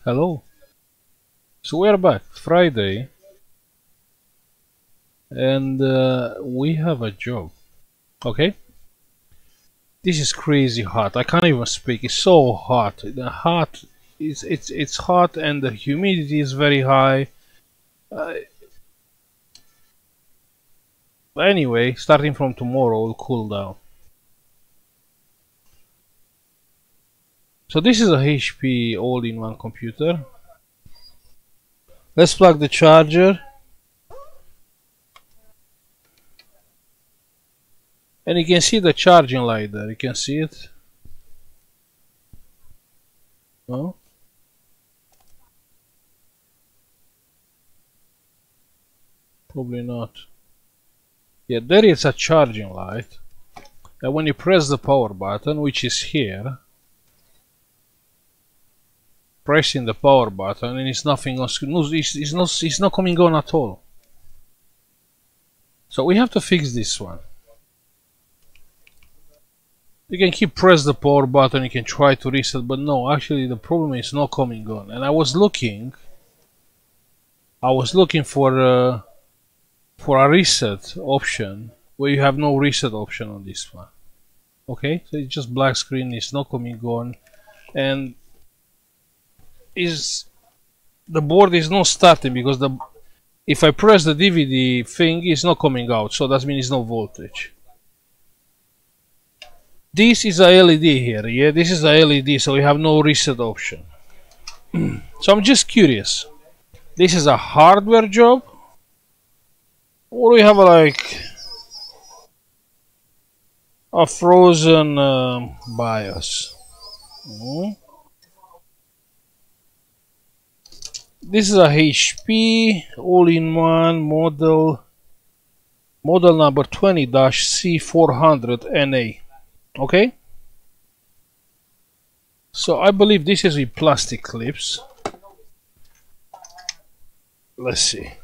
Hello. So we're back Friday, and we have a job. Okay. This is crazy hot. I can't even speak. It's so hot. The hot. It's hot, and the humidity is very high. Uh, anyway, starting from tomorrow, it'll cool down. So this is a HP all-in-one computer. Let's plug the charger, and you can see the charging light there. You can see it. No? Probably not. Yeah, there is a charging light. And when you press the power button, which is here, pressing the power button, and it's nothing on screen. No, it's not coming on at all. So we have to fix this one. You can keep press the power button, you can try to reset, but no, actually the problem is not coming on. And I was looking for a reset option where you have no reset option on this one. Okay, so it's just black screen, it's not coming on, and the board is not starting because if I press the DVD thing, it's not coming out, so that means it's no voltage. This is a LED here, yeah, this is a LED, so we have no reset option. So I'm just curious, this is a hardware job, or we have like a frozen BIOS? This is a HP all-in-one model number 20-C400NA. Okay, so I believe this is with plastic clips. Let's see.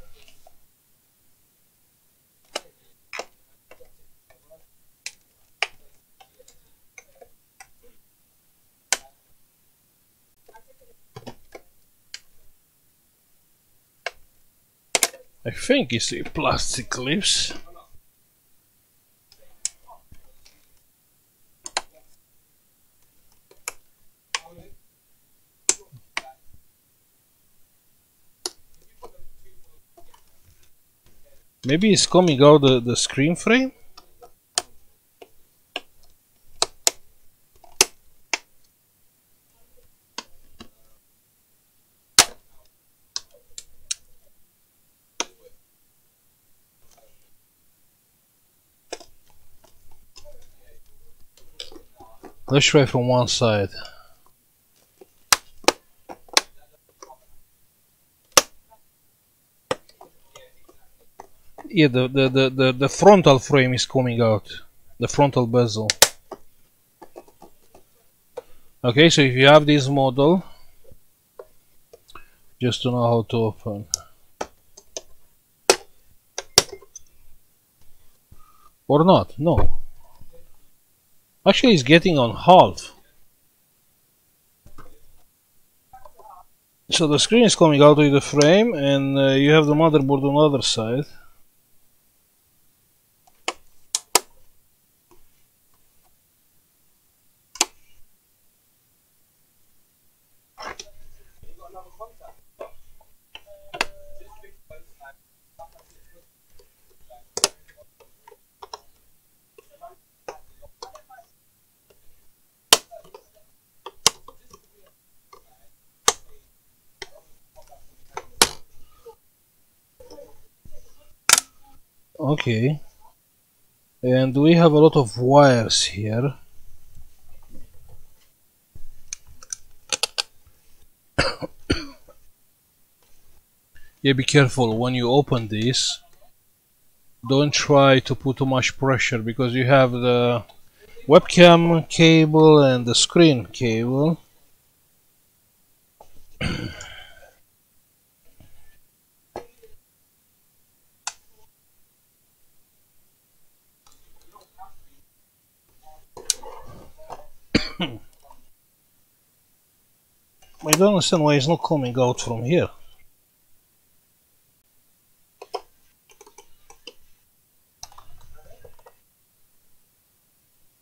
I think it's with plastic clips. Maybe it's coming out the screen frame. Let's try from one side. Yeah, the frontal frame is coming out. The frontal bezel. Okay, so if you have this model, just to know how to open. Or not, no. Actually, it's getting on half. So the screen is coming out with the frame, and you have the motherboard on the other side. Okay, and we have a lot of wires here. Yeah, be careful when you open this. Don't try to put too much pressure because you have the webcam cable and the screen cable. I don't understand why it's not coming out from here.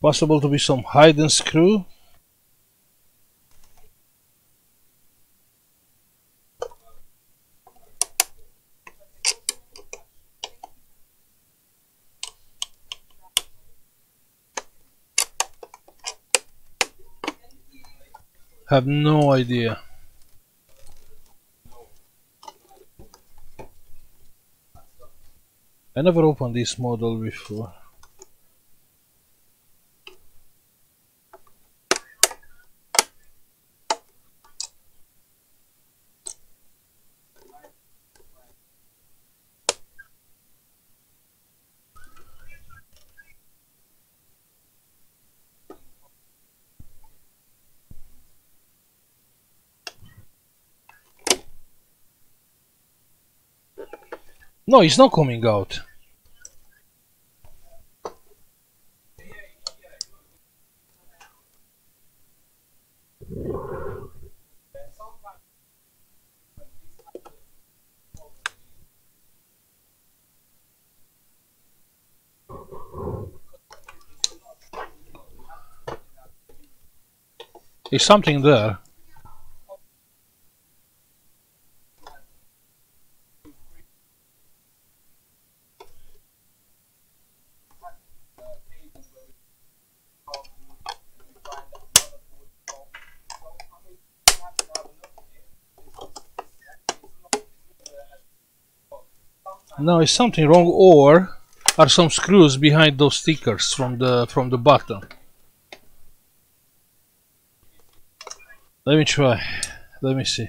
Possible to be some hidden screw? Have no idea. I never opened this model before. No, it's not coming out. There's something there. No, is something wrong, or are some screws behind those stickers from the button? Let me try. Let me see.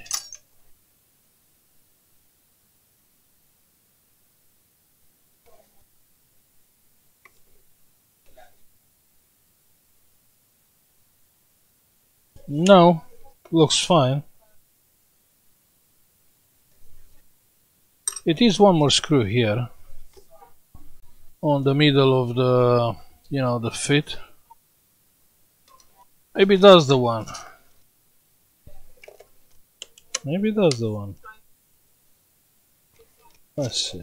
No, looks fine. It is one more screw here on the middle of the, you know, the fit. Maybe that's the one. Maybe that's the one. Let's see.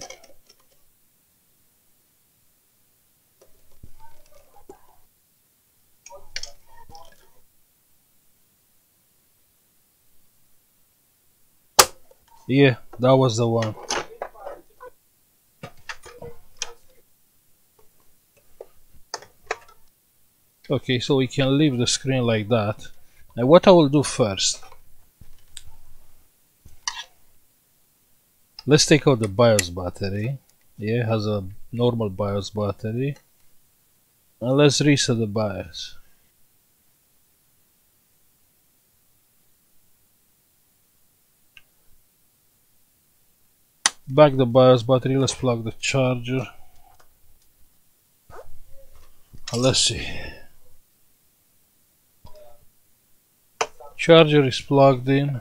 Yeah, that was the one. Okay, so we can leave the screen like that. Now what I will do first, let's take out the BIOS battery. Yeah, it has a normal BIOS battery. And let's reset the BIOS. Back the BIOS battery, let's plug the charger. Let's see. Charger is plugged in.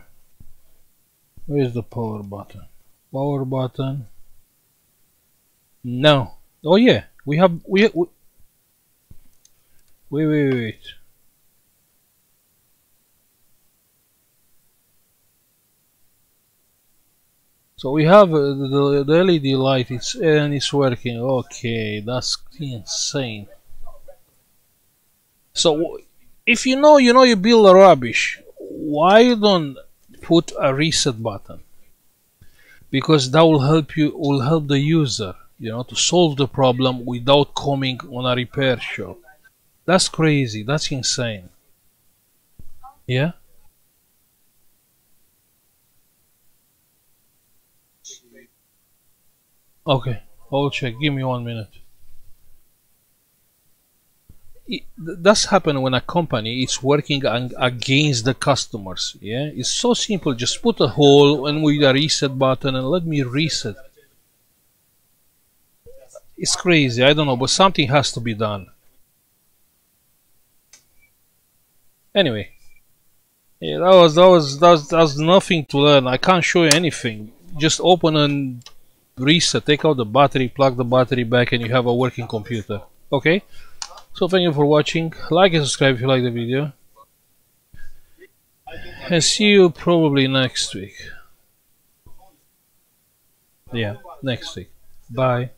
Where is the power button? Power button. No. Oh yeah, wait. So we have the LED light, and it's working. Okay, that's insane. So if you know you build rubbish, why you don't put a reset button? Because that will help the user, to solve the problem without coming on a repair shop. That's crazy. That's insane. Yeah. Okay, I'll check. Give me 1 minute. That's happen when a company is working against the customers. Yeah, it's so simple. Just put a hole and with a reset button and let me reset. It's crazy. I don't know, but something has to be done. Anyway, yeah, that was nothing to learn. I can't show you anything. Just open and reset. Take out the battery, plug the battery back, and you have a working computer. Okay. So thank you for watching. Like and subscribe if you like the video. and see you probably next week. Yeah, next week. Bye.